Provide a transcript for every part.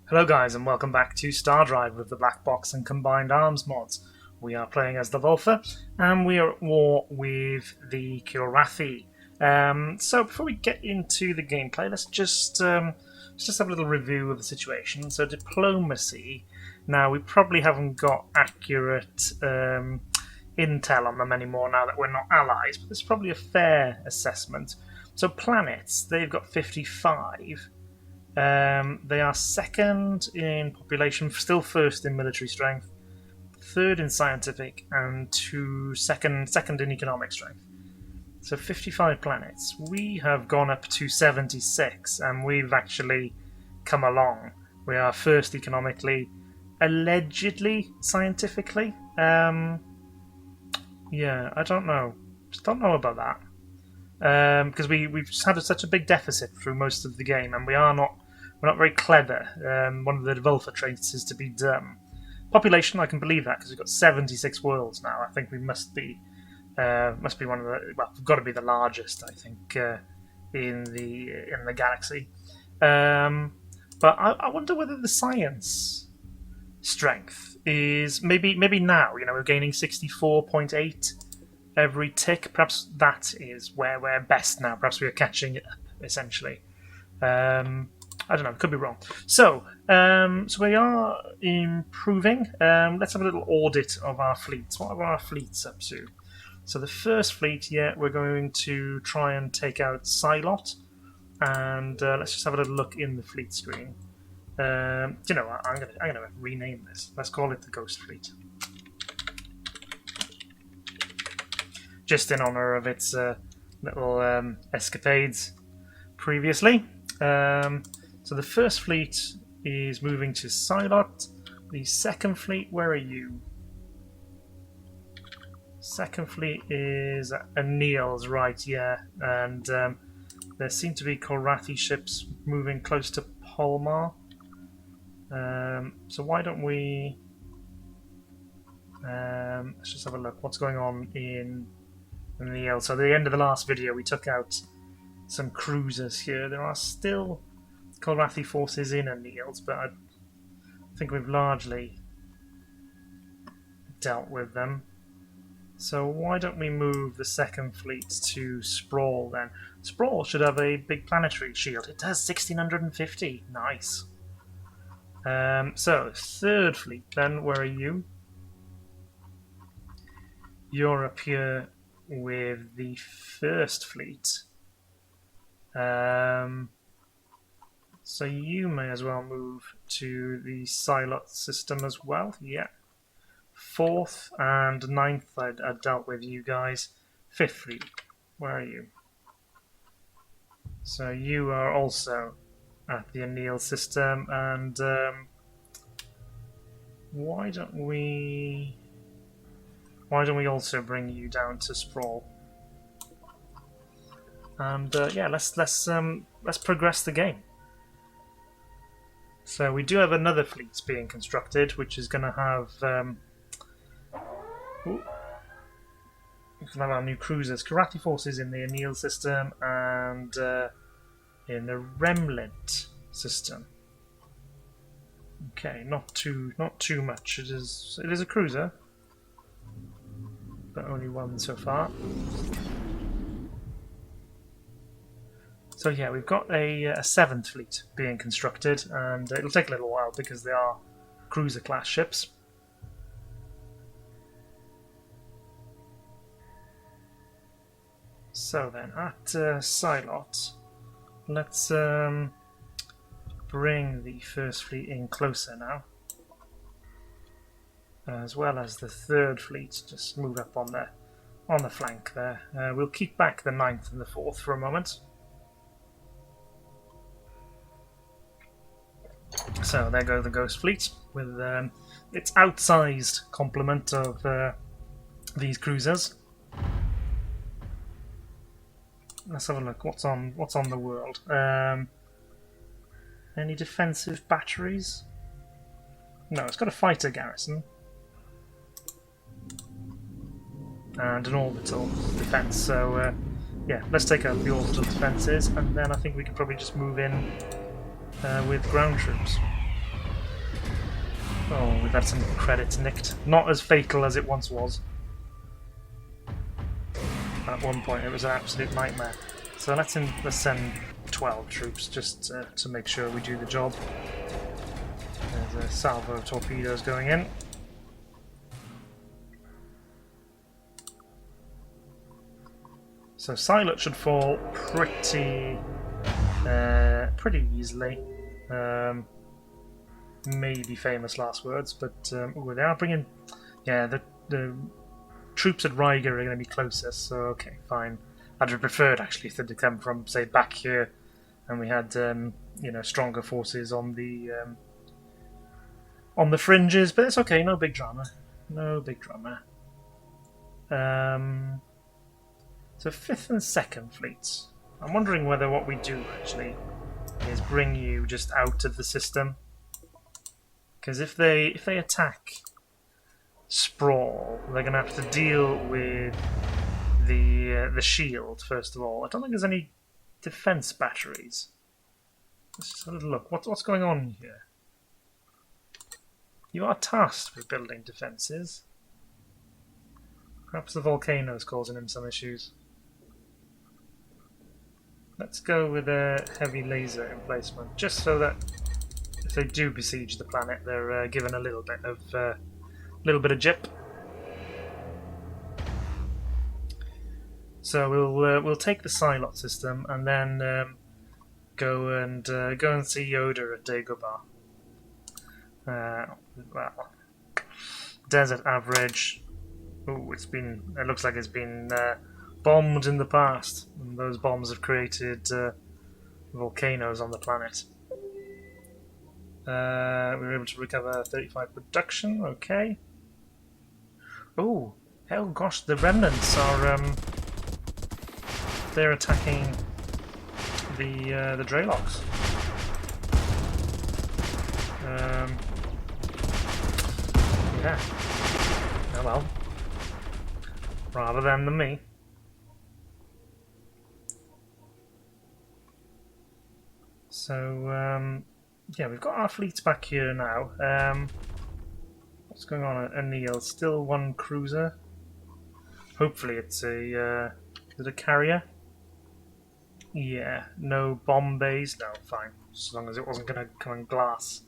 Hello guys and welcome back to StarDrive with the BlackBox and Combined Arms mods. We are playing as the Vulfar and we are at war with the Kilrathi. So before we get into the gameplay, let's just have a little review of the situation. So diplomacy, now we probably haven't got accurate intel on them anymore now that we're not allies, but this is probably a fair assessment. So planets, they've got 55. They are second in population, still first in military strength, third in scientific, and second in economic strength. So 55 planets. We have gone up to 76, and we've actually come along. We are first economically, allegedly scientifically. Yeah, I don't know. Just don't know about that. Because we've just had such a big deficit through most of the game, and we're not very clever. One of the Vulfar traits is to be dumb. Population, I can believe that because we've got 76 worlds now. I think we must be one of the we've got to be the largest. I think in the galaxy. But I wonder whether the science strength is maybe now. We're gaining 64.8. every tick. Perhaps that is where we're best now. Perhaps we are catching up, essentially. I don't know, could be wrong. So we are improving. Let's have a little audit of our fleets. What are our fleets up to? So the first fleet, we're going to try and take out Silot. And let's just have a little look in the fleet screen. I'm gonna rename this. Let's call it the Ghost Fleet. Just in honor of its little escapades previously. So the first fleet is moving to Silot. The second fleet, where are you? Second fleet is Anil's, right, yeah. And there seem to be Kilrathi ships moving close to Polmar. So why don't we... let's just have a look. What's going on in Anil? So at the end of the last video, we took out some cruisers here. There are still Kilrathi forces in Anil's, but I think we've largely dealt with them. So why don't we move the second fleet to Sprawl then? Sprawl should have a big planetary shield. It does, 1650. Nice. So third fleet then, where are you? You're up here with the first fleet. So you may as well move to the Silot system as well. Yeah. Fourth and ninth, I dealt with you guys. Fifth fleet, where are you? So you are also at the Anil system, and why don't we also bring you down to Sprawl? And let's progress the game. So we do have another fleet being constructed, which is going to have we can have our new cruisers, Kilrathi forces in the Anil system and in the Remnant system. Okay, not too much. It is a cruiser, but only one so far. So yeah, we've got a seventh fleet being constructed, and it'll take a little while because they are cruiser class ships. So then, at Silot, let's bring the first fleet in closer now, as well as the third fleet. Just move up on the flank there. We'll keep back the ninth and the fourth for a moment. So there go the Ghost Fleet with its outsized complement of these cruisers. Let's have a look. What's on the world? Any defensive batteries? No, it's got a fighter garrison and an orbital defense. So yeah, let's take out the orbital defenses, and then I think we could probably just move in with ground troops. Oh, we've had some credits nicked. Not as fatal as it once was. At one point it was an absolute nightmare. So let's send 12 troops just to make sure we do the job. There's a salvo of torpedoes going in. So Silot should fall pretty easily. Maybe famous last words, but ooh, they are bringing. Yeah, the troops at Riga are going to be closest. So okay, fine. I'd have preferred actually if they'd come from say back here, and we had you know, stronger forces on the fringes. But it's okay. No big drama. No big drama. So 5th and 2nd fleets. I'm wondering whether what we do actually is bring you just out of the system. Because if they attack Sprawl, they're going to have to deal with the shield first of all. I don't think there's any defense batteries. Let's just have a little look. What's going on here? You are tasked with building defenses. Perhaps the volcano is causing him some issues. Let's go with a heavy laser emplacement, just so that if they do besiege the planet, they're given a little bit of jip. So we'll take the Silot system and then go and see Yoda at Dagobah. Well, desert average. Oh, it looks like it's been bombed in the past, and those bombs have created volcanoes on the planet. We were able to recover 35 production. Okay. Oh gosh, the remnants are they're attacking the Draylocks. Yeah. Oh well. Rather them than me. So, yeah, we've got our fleets back here now. What's going on at Anil? Still one cruiser. Hopefully it's is it a carrier? Yeah, no bomb bays. No, fine. As long as it wasn't going to come and glass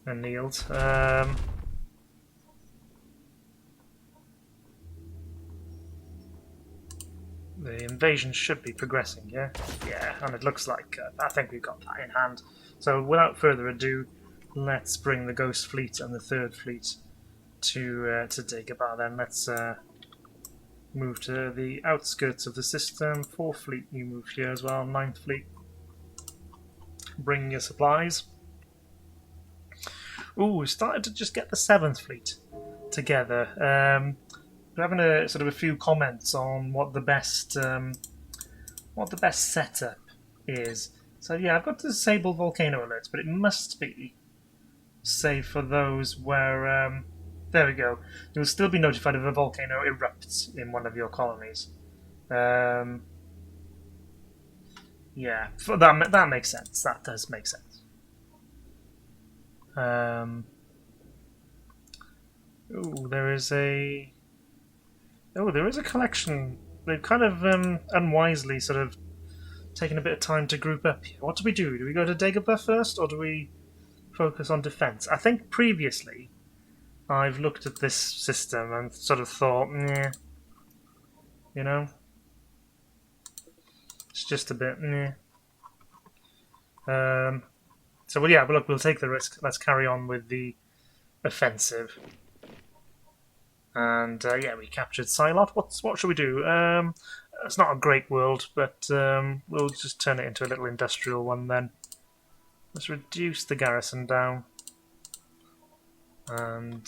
Anil's. The invasion should be progressing, yeah? Yeah, and it looks like I think we've got that in hand. So without further ado, let's bring the Ghost Fleet and the 3rd Fleet to Dagobah then. Let's move to the outskirts of the system. 4th Fleet, you move here as well. 9th Fleet, bring your supplies. Ooh, we started to just get the 7th Fleet together. We're having a sort of a few comments on what the best setup is. So yeah, I've got to disable volcano alerts, but it must be save for those where there we go. You'll still be notified if a volcano erupts in one of your colonies. Yeah, that makes sense. That does make sense. Ooh, there is a collection. They've kind of unwisely sort of taken a bit of time to group up here. What do we do? Do we go to Dagobah first, or do we focus on defense? I think previously I've looked at this system and sort of thought, meh, you know, it's just a bit, meh. So well, yeah, but look, we'll take the risk. Let's carry on with the offensive. And yeah, we captured Silot. What should we do? It's not a great world, but we'll just turn it into a little industrial one then. Let's reduce the garrison down. And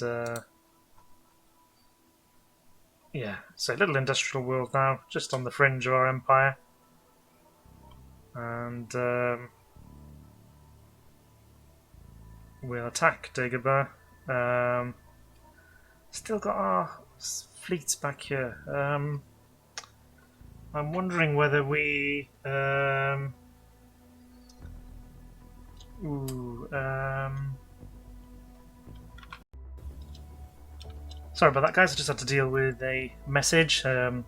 yeah, so a little industrial world now, just on the fringe of our empire. And we'll attack Dagobah. Still got our fleets back here. I'm wondering whether we Sorry about that, guys. I just had to deal with a message, a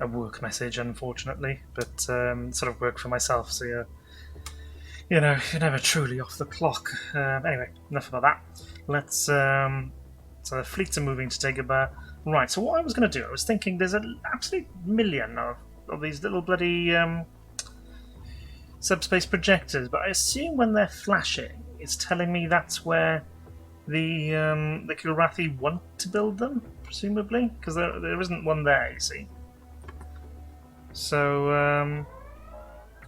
work message, unfortunately, but sort of work for myself, so you're never truly off the clock. Anyway, enough about that. Let's. So the fleets are moving to Dagobah. Right. So what I was going to do, I was thinking, there's an absolute million of these little bloody subspace projectors, but I assume when they're flashing, it's telling me that's where the Kilrathi want to build them, presumably, because there isn't one there, you see. So,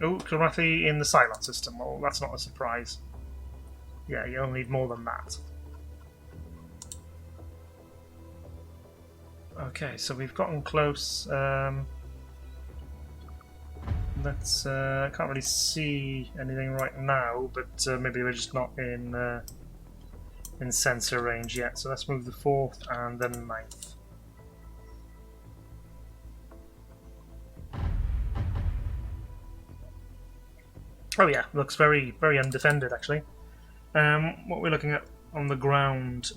oh, Kilrathi in the Cylon system. Well, that's not a surprise. Yeah, you'll need more than that. Okay, so we've gotten close. Let's. I can't really see anything right now, but maybe we're just not in sensor range yet. So let's move the 4th and then 9th. Oh yeah, looks very, very undefended actually. What we're looking at on the ground.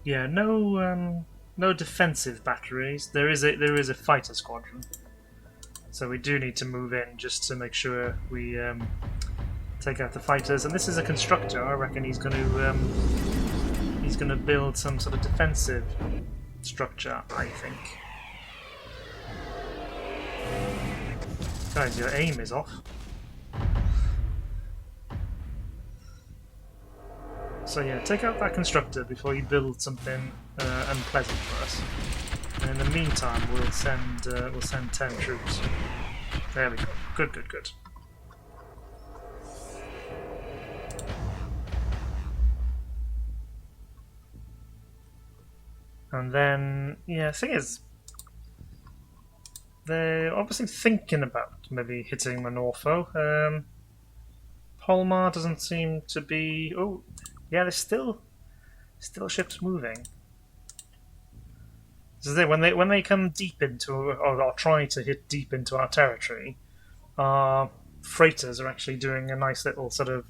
Yeah, no defensive batteries. There is a fighter squadron, so we do need to move in just to make sure we take out the fighters. And this is a constructor. I reckon he's going to build some sort of defensive structure. I think. Guys, your aim is off. So yeah, take out that constructor before you build something unpleasant for us. And in the meantime, we'll send 10 troops. There we go. Good, good, good. And then, yeah, the thing is, they're obviously thinking about maybe hitting Menorpho. Polmar doesn't seem to be. Oh, yeah, there's still ships moving. So when they come deep into or try to hit deep into our territory, our freighters are actually doing a nice little sort of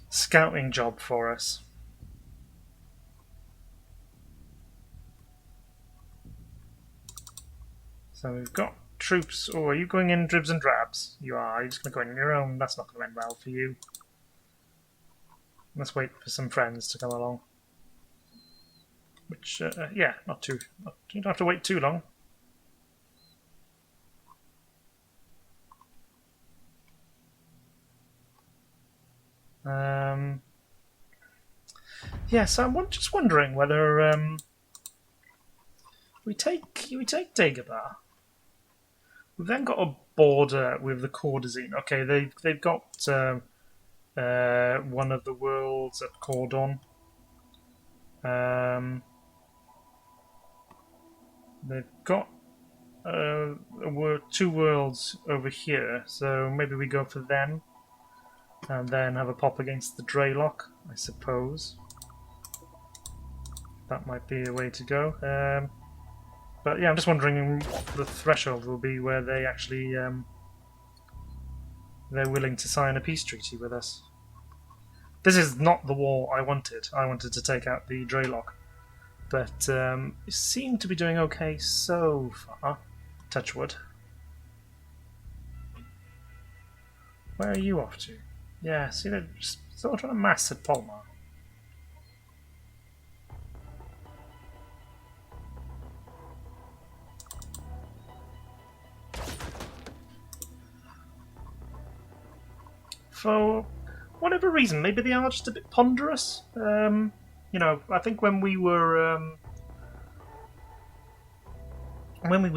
scouting job for us. So we've got troops. Oh, are you going in dribs and drabs? You are. You're just going to go in on your own. That's not going to end well for you. Let's wait for some friends to come along. Which, yeah, you don't have to wait too long. Yeah, so I'm just wondering whether we take Dagobah. We've then got a border with the Cordazine. Okay, they've got one of the worlds at Cordon. They've got 2 worlds over here, so maybe we go for them and then have a pop against the Draylock, I suppose. That might be a way to go. But yeah, I'm just wondering what the threshold will be where they actually they're willing to sign a peace treaty with us. This is not the war I wanted. I wanted to take out the Draylock. But it seemed to be doing okay so far. Touch wood. Where are you off to? Yeah, see, they're still trying to mass at Polmar. For whatever reason, maybe they are just a bit ponderous. You know, I think when we were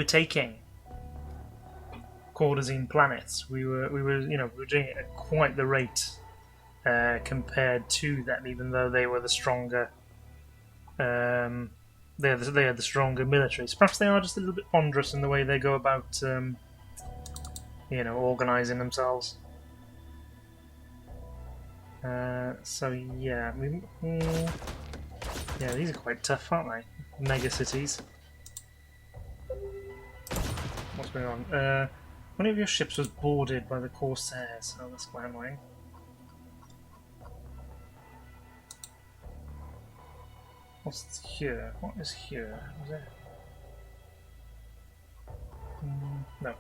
taking Cordazine planets, we were doing it at quite the rate compared to them, even though they were the stronger. They had the stronger militaries. Perhaps they are just a little bit ponderous in the way they go about, organising themselves. So yeah, yeah, these are quite tough, aren't they? Mega cities. What's going on? One of your ships was boarded by the Corsairs. Oh, that's quite annoying. What's here? What is here? Is it? No.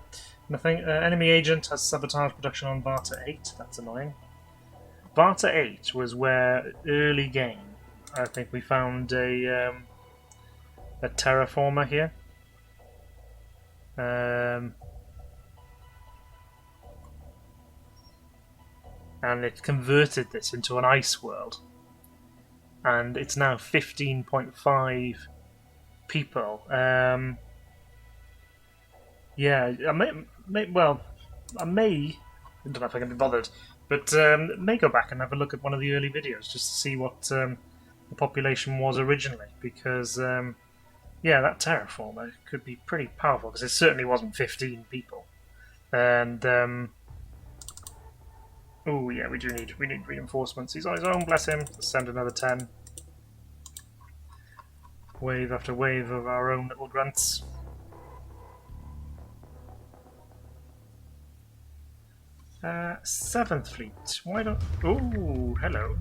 Nothing. Enemy agent has sabotaged production on Varta 8. That's annoying. Varta 8 was where, early game, I think we found a terraformer here. And it converted this into an ice world. And it's now 15.5 people. Yeah, I don't know if I can be bothered, but may go back and have a look at one of the early videos just to see what the population was originally, because yeah, that terraformer could be pretty powerful, because it certainly wasn't 15 people. And oh yeah, we need reinforcements. He's on his own, bless him. Let's send another 10. Wave after wave of our own little grunts. Seventh Fleet. Why don't... Oh, hello.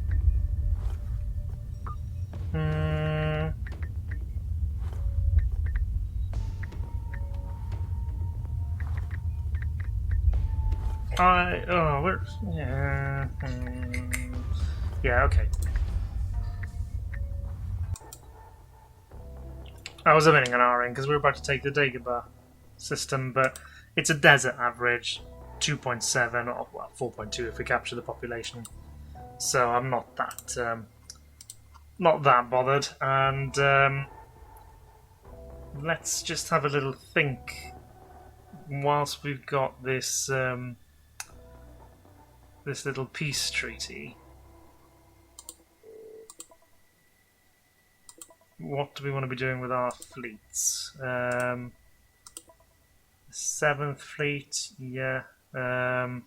Where's... Yeah... Yeah, okay. I was omitting an R in because we were about to take the Dagobah system, but it's a desert average. 2.7 or well 4.2 if we capture the population, so I'm not that bothered. And let's just have a little think whilst we've got this this little peace treaty. What do we want to be doing with our fleets? 7th Fleet, yeah. I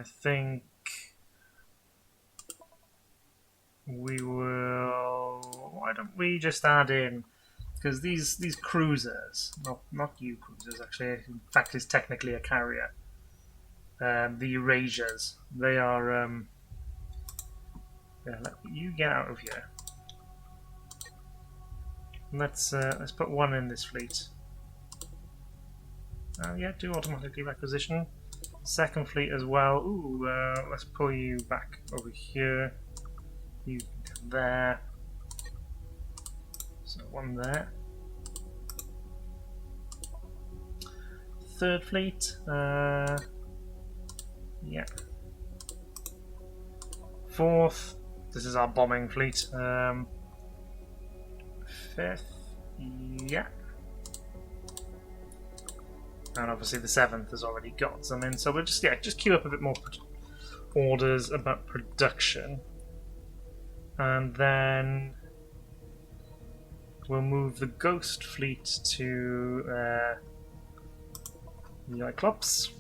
think we will. Why don't we just add in, because these cruisers, not you cruisers actually. In fact, it's technically a carrier. The Eurasias, they are. Yeah, let you get out of here. Let's put one in this fleet. Yeah, do automatically requisition. 2nd Fleet as well. Ooh, let's pull you back over here. You can go there. So one there. 3rd Fleet. Yeah. 4th. This is our bombing fleet. 5th. Yeah. And obviously the 7th has already got some in, so we'll just queue up a bit more orders about production, and then we'll move the Ghost Fleet to the Cyclops,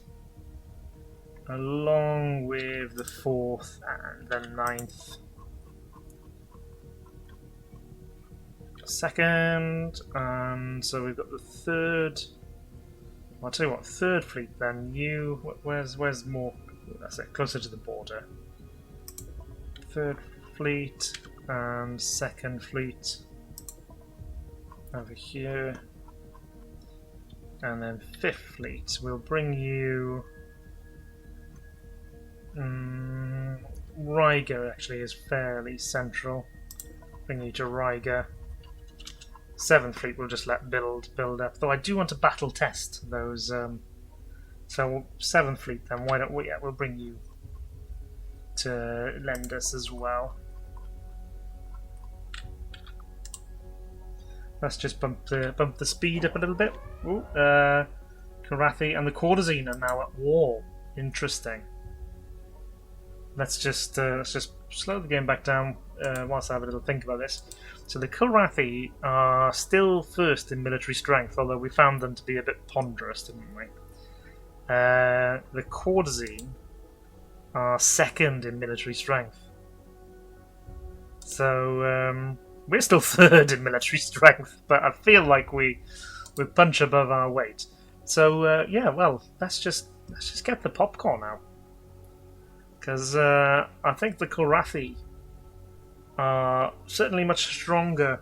along with the 4th and the 9th. 2nd, and so we've got the 3rd. I'll tell you what, 3rd Fleet then. You, where's more? That's it, closer to the border. 3rd Fleet and 2nd Fleet over here, and then 5th Fleet. We'll bring you. Riga actually is fairly central. Bring you to Riga. 7th Fleet will just let build up, though I do want to battle test those. So 7th Fleet then, why don't we? Yeah, we'll bring you to lend us as well. Let's just bump the speed up a little bit. Ooh, Karathi and the Courtesine are now at war. Interesting. Let's just slow the game back down whilst I have a little think about this. So the Karathi are still 1st in military strength, although we found them to be a bit ponderous, didn't we? The Courtesine are 2nd in military strength. So we're still 3rd in military strength, but I feel like we punch above our weight. So yeah, well, let's just get the popcorn out, because I think the Karathi are certainly much stronger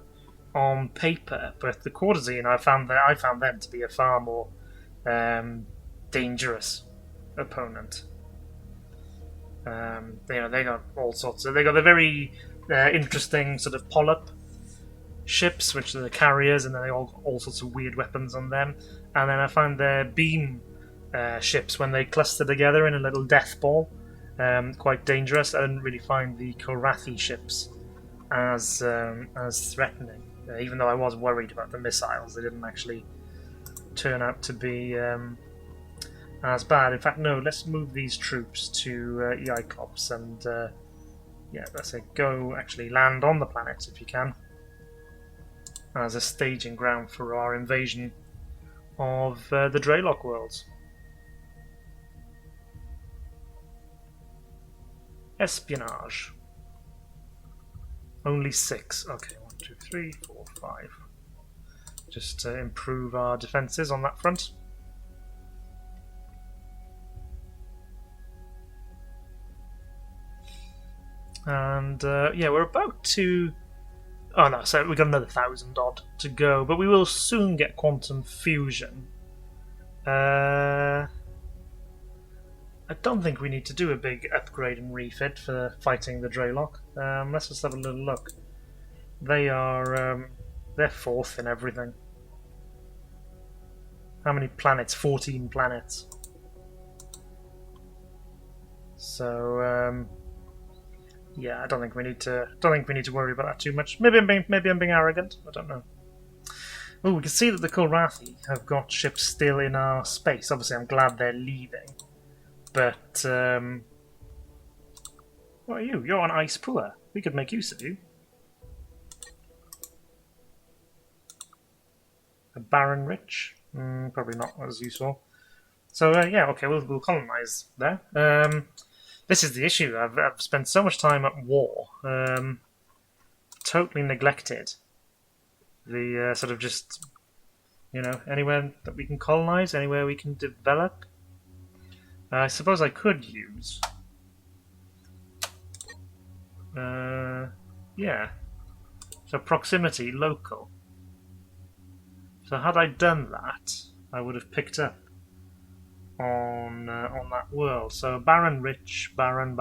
on paper, but the Quartazine, I found them to be a far more dangerous opponent. They got all sorts of. They got the very interesting sort of polyp ships, which are the carriers, and then they all sorts of weird weapons on them. And then I found their beam ships when they cluster together in a little death ball quite dangerous. I didn't really find the Kilrathi ships as threatening, even though I was worried about the missiles. They didn't actually turn out to be as bad. In fact, no. Let's move these troops to Cyclops and let's say go actually land on the planet if you can, as a staging ground for our invasion of the Draylock worlds. Espionage. Only 6. Okay, 1, 2, 3, 4, 5. Just to improve our defences on that front. And we're about to. Oh no, so we've got another 1,000 odd to go, but we will soon get quantum fusion. I don't think we need to do a big upgrade and refit for fighting the Draylock. Let's just have a little look. They are they're 4th in everything. How many planets? 14 planets. So yeah, I don't think we need to worry about that too much. Maybe I'm being arrogant. I don't know. Oh, we can see that the Kilrathi have got ships still in our space. Obviously, I'm glad they're leaving. But what are you? You're on Ice Poor. We could make use of you. A Baron Rich? Probably not as useful. So yeah, okay, we'll colonize there. This is the issue. I've spent so much time at war, totally neglected the sort of just, anywhere that we can colonize, anywhere we can develop. I suppose I could use. Yeah. So proximity, local. So had I done that, I would have picked up on that world. So Baron Rich, Baron,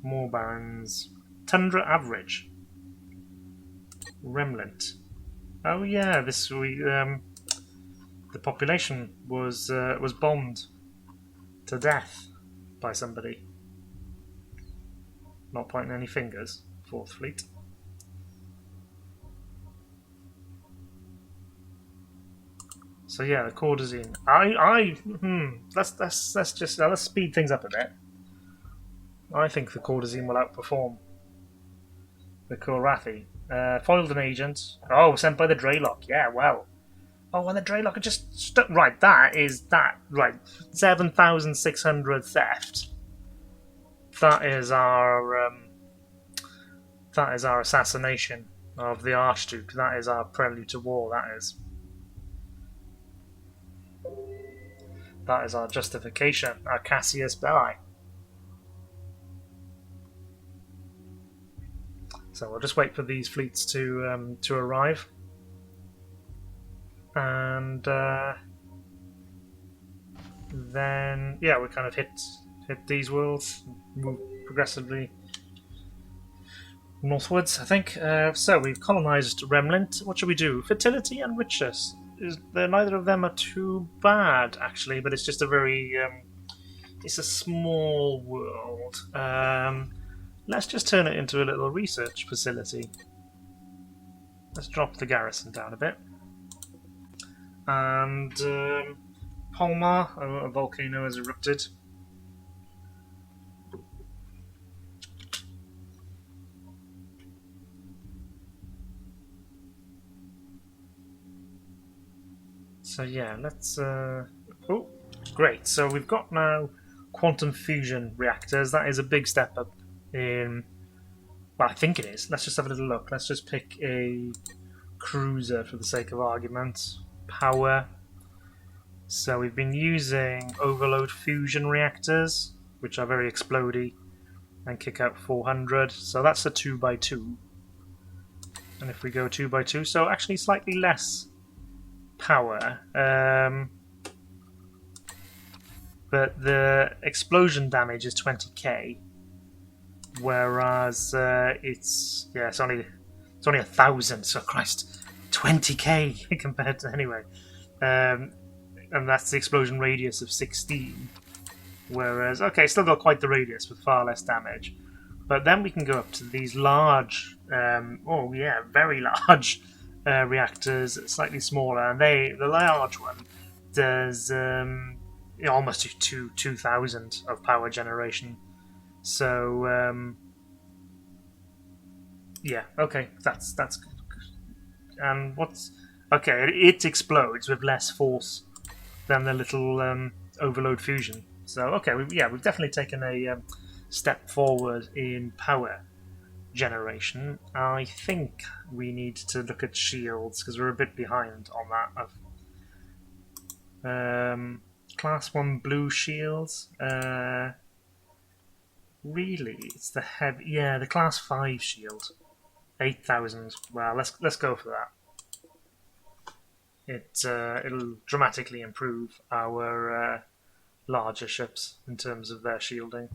more Barons. Tundra average. Remnant. Oh yeah, the population was bombed to death by somebody. Not pointing any fingers. 4th Fleet. So yeah, the Quartazine. Let's speed things up a bit. I think the Quartazine will outperform the Kilrathi. Foiled an agent. Oh, sent by the Draylock. Yeah, well. Oh, and the Draylock are just right. Right. 7,600 theft. That is our assassination of the Archduke. That is our prelude to war. That is our justification. Our Cassius Belli. So we'll just wait for these fleets to arrive, and then yeah, we kind of hit these worlds, move progressively northwards, I think. So we've colonized Remnant. What should we do? Fertility and riches. Neither of them are too bad actually, but it's just a very it's a small world. Let's just turn it into a little research facility. Let's drop the garrison down a bit. And Palmar, a volcano has erupted. So yeah, let's... oh, great. So we've got now quantum fusion reactors. That is a big step up in... Well, I think it is. Let's just have a little look. Let's just pick a cruiser for the sake of argument. Power. So we've been using overload fusion reactors, which are very explodey. and kick out 400. So that's a 2x2. And if we go 2x2, so actually slightly less power. But the explosion damage is 20k, whereas it's only 1,000. So Christ, 20k compared to anyway, and that's the explosion radius of 16. Whereas still got quite the radius with far less damage. But then we can go up to these large, very large reactors, slightly smaller, and the large one does almost 2,000 of power generation. So that's good. And it explodes with less force than the little overload fusion. So we've definitely taken a step forward in power generation. I think we need to look at shields because we're a bit behind on that. Class 1 blue shields. Really, it's the heavy. Yeah, the class 5 shield, 8,000. Well, let's go for that. It'll dramatically improve our larger ships in terms of their shielding.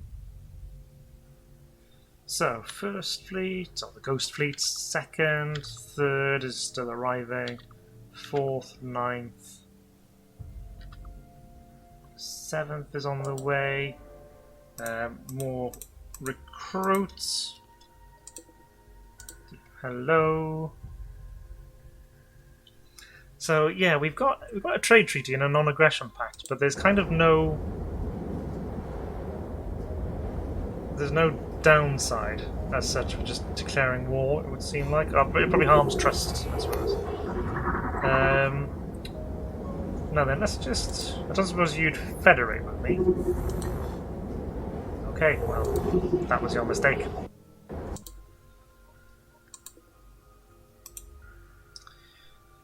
So, first fleet, the Ghost Fleet, second, third is still arriving, fourth, ninth, seventh is on the way, more recruits, hello. So yeah, we've got a trade treaty and a non-aggression pact, but there's kind of no downside as such for just declaring war. It would seem like it probably harms trust, I suppose. Now then, let's just. I don't suppose you'd federate with me. Okay, well, that was your mistake.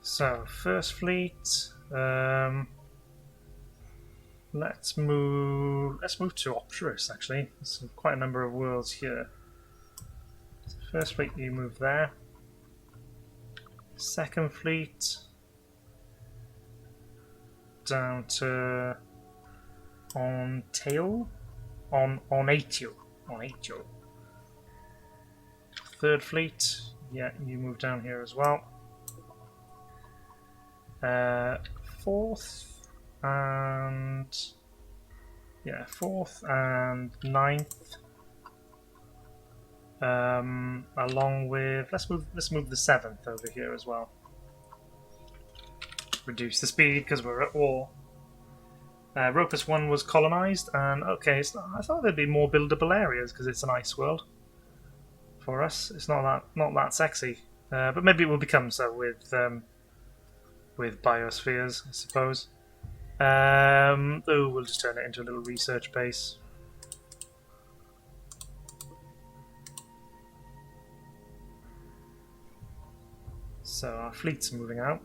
So, first fleet. Let's move to Opterus, actually. There's quite a number of worlds here. So first fleet, you move there. Second fleet down to Ontail. On 8. Third fleet, yeah, you move down here as well. Fourth and ninth. Along with let's move the 7th over here as well. Reduce the speed because we're at war. Ropus 1 was colonized, and I thought there'd be more buildable areas because it's an ice world. For us, it's not that sexy, but maybe it will become so with biospheres, I suppose. We'll just turn it into a little research base. So our fleet's moving out.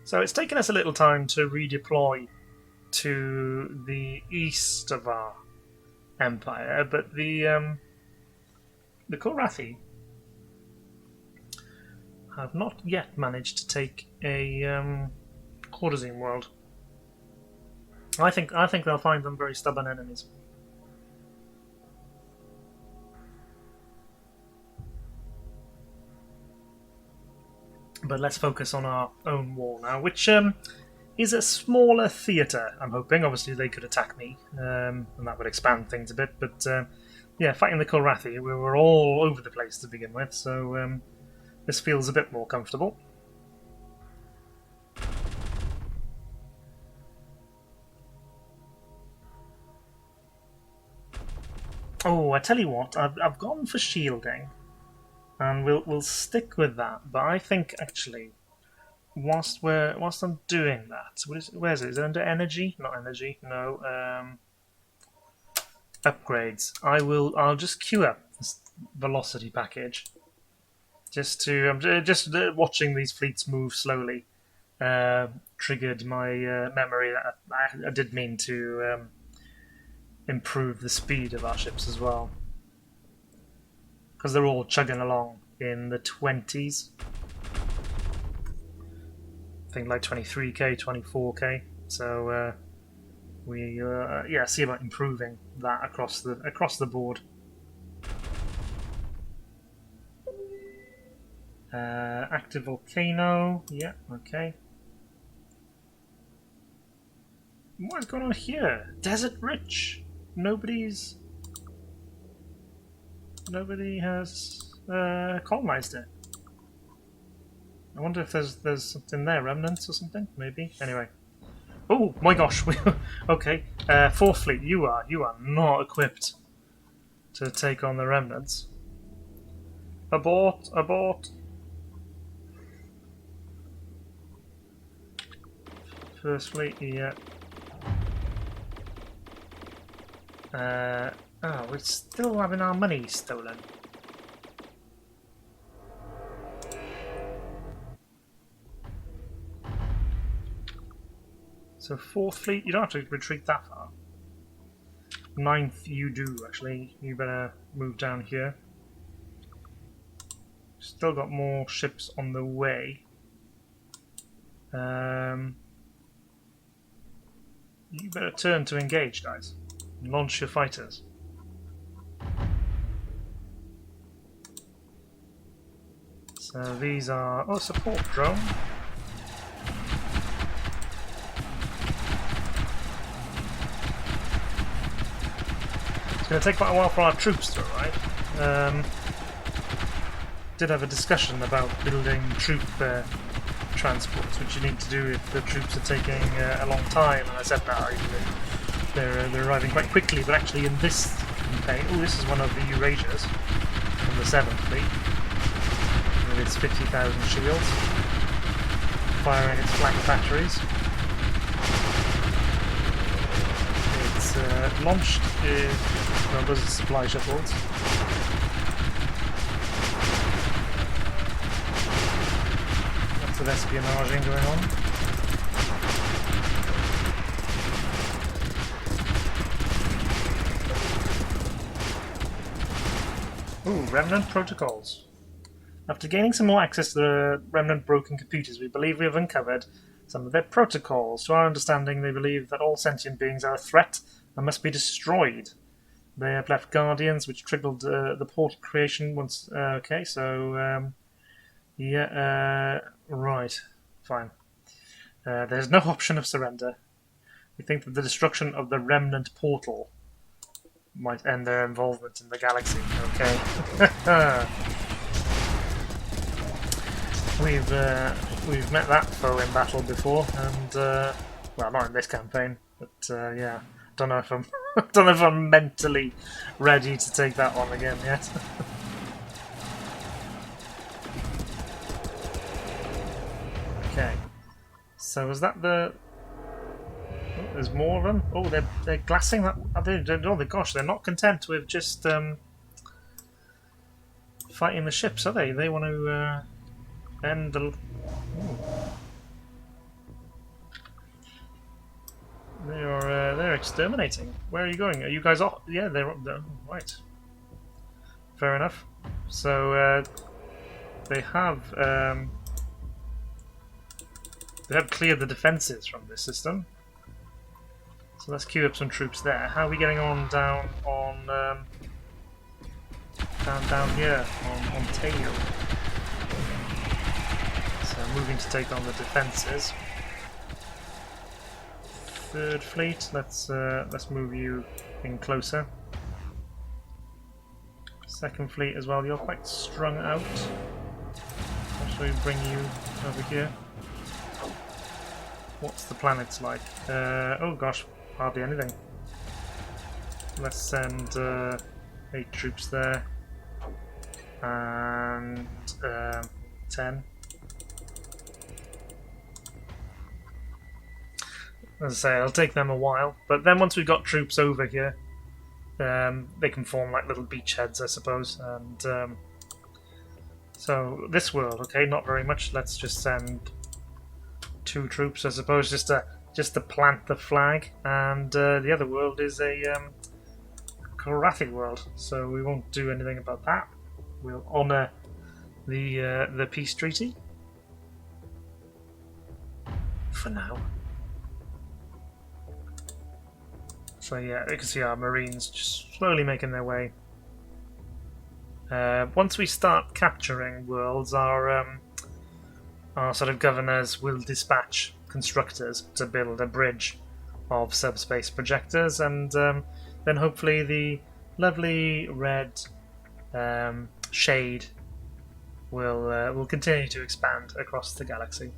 So it's taken us a little time to redeploy to the east of our empire, but the Korathi have not yet managed to take a courtesan world. I think they'll find them very stubborn enemies. But let's focus on our own war now, which is a smaller theatre, I'm hoping. Obviously, they could attack me, and that would expand things a bit. But fighting the Korathi, we were all over the place to begin with, so this feels a bit more comfortable. Oh, I tell you what, I've gone for shielding. And we'll stick with that. But I think actually, whilst I'm doing that, where is it? Is it under energy? Not energy. No. Upgrades. I'll just queue up this velocity package. I'm just watching these fleets move slowly, triggered my memory. I did mean to improve the speed of our ships as well, because they're all chugging along in the 20s. I think like 23k, 24k. So we yeah, see about improving that across the board. Active volcano. Yeah, okay. What's going on here? Desert rich. Nobody has colonized it. I wonder if there's something there, remnants or something, maybe. Anyway. Oh my gosh! Okay. Fourth Fleet, you are not equipped to take on the remnants. Abort! Abort! First Fleet, yeah. Oh, we're still having our money stolen. So 4th Fleet, you don't have to retreat that far. 9th, you do, actually. You better move down here. Still got more ships on the way. You better turn to engage, guys. Launch your fighters. So these are... Oh, support drone. It's going to take quite a while for our troops to arrive. Did have a discussion about building troop transports, which you need to do if the troops are taking a long time, and I said no, they're arriving quite quickly, but actually in this campaign... Oh, this is one of the Eurasias from the 7th Fleet with its 50,000 shields firing its flank batteries. It's launched well, those are supply shuttles. Lots of espionaging going on. Ooh, Remnant Protocols. After gaining some more access to the Remnant broken computers, we believe we have uncovered some of their protocols. To our understanding, they believe that all sentient beings are a threat and must be destroyed. They have left guardians, which triggered the portal creation once... okay, so... yeah, right. Fine. There's no option of surrender. We think that the destruction of the Remnant portal might end their involvement in the galaxy. Okay. We've met that foe in battle before, and well, not in this campaign, but yeah, don't know if I'm mentally ready to take that on again yet. Okay, so was that the? Oh, there's more of them. Oh, they're glassing that. Oh, gosh, they're not content with just fighting the ships, are they? They want to end the. Ooh. They're exterminating. Where are you going? Are you guys off? Yeah, they're right. Fair enough. So they have cleared the defences from this system. So let's queue up some troops there. How are we getting on down here on tail? So moving to take on the defences. 3rd Fleet, let's move you in closer. 2nd Fleet as well, you're quite strung out. Shall we bring you over here? What's the planets like? Oh gosh, hardly anything. Let's send 8 troops there. And 10. As I say, it'll take them a while, but then once we've got troops over here, they can form like little beachheads, I suppose. And so this world, okay, not very much. Let's just send 2 troops, I suppose, just to plant the flag, and the other world is a Kilrathi world, so we won't do anything about that. We'll honour the peace treaty for now. So yeah, you can see our marines just slowly making their way. Once we start capturing worlds, our sort of governors will dispatch constructors to build a bridge of subspace projectors, and then hopefully the lovely red shade will continue to expand across the galaxy.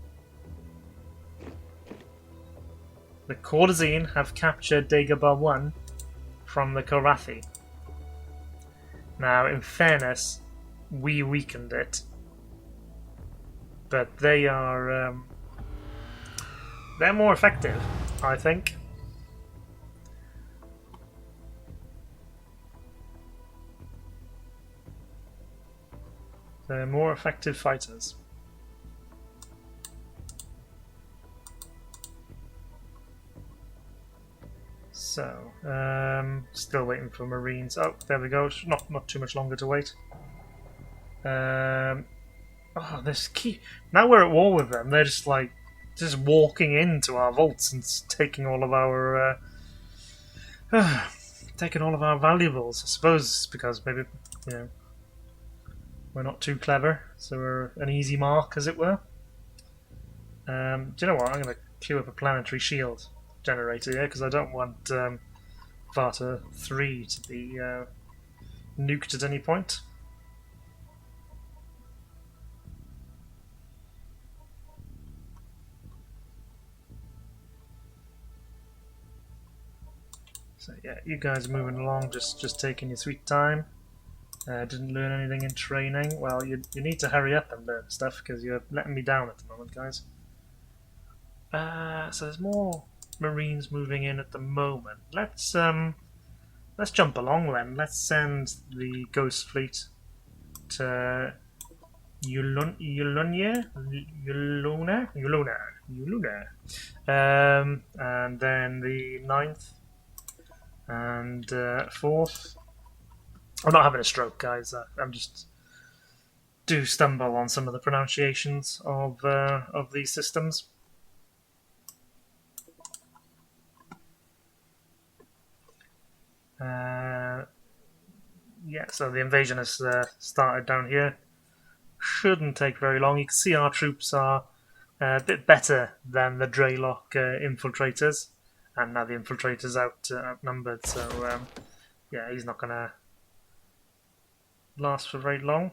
The Corzine have captured Dagobah 1 from the Kilrathi. Now, in fairness, we weakened it, but they are they're more effective, I think. They're more effective fighters. So, still waiting for Marines. Oh, there we go. Not too much longer to wait. Oh, this key. Now we're at war with them. They're just walking into our vaults and taking all of our valuables. I suppose it's because maybe we're not too clever, so we're an easy mark, as it were. Do you know what? I'm going to queue up a planetary shield generator here because I don't want Varta 3 to be nuked at any point. So yeah, you guys are moving along, just taking your sweet time. Didn't learn anything in training. Well, you need to hurry up and learn stuff because you're letting me down at the moment, guys. So there's more Marines moving in at the moment. Let's jump along then. Let's send the Ghost Fleet to Uluna, and then the 9th and 4th. I'm not having a stroke, guys. I'm just do stumble on some of the pronunciations of these systems. Yeah, so the invasion has started down here. Shouldn't take very long. You can see our troops are a bit better than the Dreylock infiltrators, and now the infiltrators outnumbered. So yeah, he's not gonna last for very long.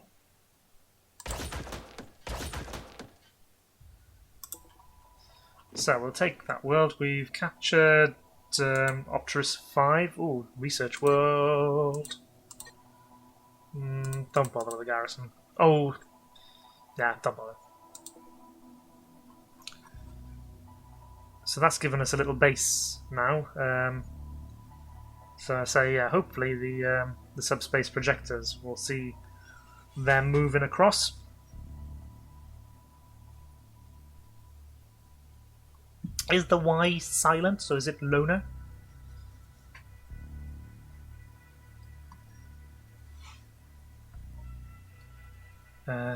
So we'll take that world. We've captured Opterus 5. Ooh, research world. Don't bother with the garrison. Oh, yeah, don't bother. So that's given us a little base now. So yeah, hopefully the subspace projectors will see them moving across. Is the Y silent? So is it Lona?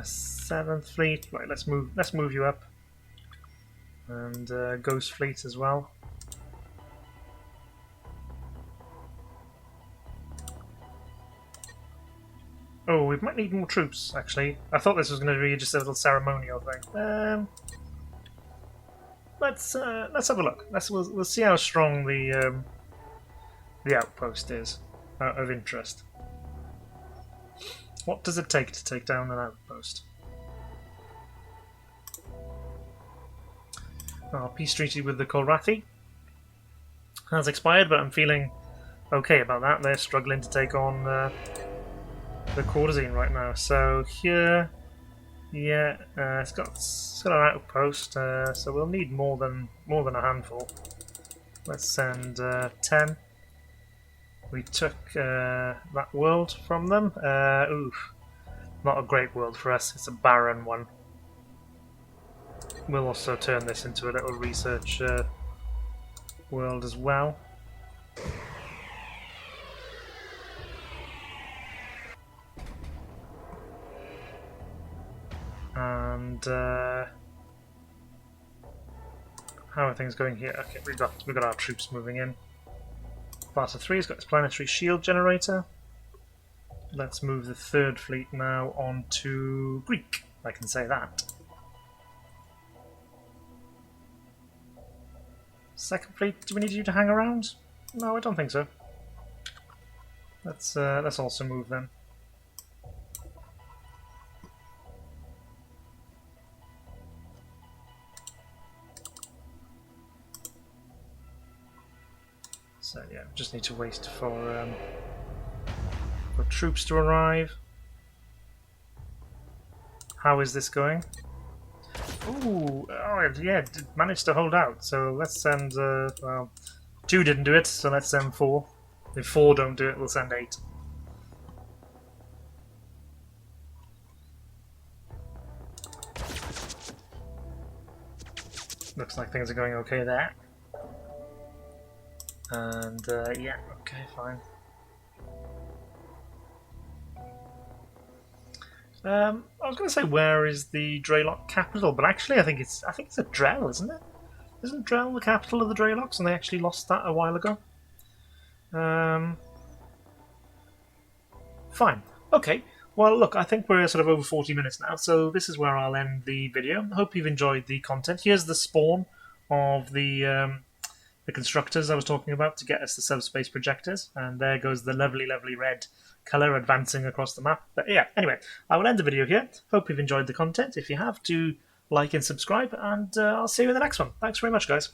Seventh Fleet. Right, let's move you up, and Ghost Fleet as well. Oh, we might need more troops. Actually, I thought this was going to be just a little ceremonial thing. Let's have a look. We'll see how strong the outpost is of interest. What does it take to take down an outpost? Our peace treaty with the Kilrathi has expired, but I'm feeling okay about that. They're struggling to take on the Corzine right now. So here, yeah, it's got an outpost, so we'll need more than a handful. Let's send 10. We took that world from them. Oof, not a great world for us. It's a barren one. We'll also turn this into a little research world as well. And how are things going here? Okay, we've got our troops moving in. Barter 3's got its planetary shield generator. Let's move the third fleet now onto Greek. I can say that. Second fleet, do we need you to hang around? No, I don't think so. Let's also move then. So yeah, just need to wait for troops to arrive. How is this going? Ooh, oh yeah, it managed to hold out. So let's send. Well, 2 didn't do it, so let's send 4. If 4 don't do it, we'll send 8. Looks like things are going okay there. And yeah, okay, fine. I was going to say, where is the Dreylock capital? But actually, I think it's a Drell, isn't it? Isn't Drell the capital of the Dreylocks, and they actually lost that a while ago? Fine. Okay. Well, look, I think we're sort of over 40 minutes now, so this is where I'll end the video. I hope you've enjoyed the content. Here's the spawn of the constructors I was talking about to get us the subspace projectors, and there goes the lovely, lovely red colour advancing across the map. But yeah, anyway, I will end the video here. Hope you've enjoyed the content. If you have, do like and subscribe, and I'll see you in the next one. Thanks very much, guys.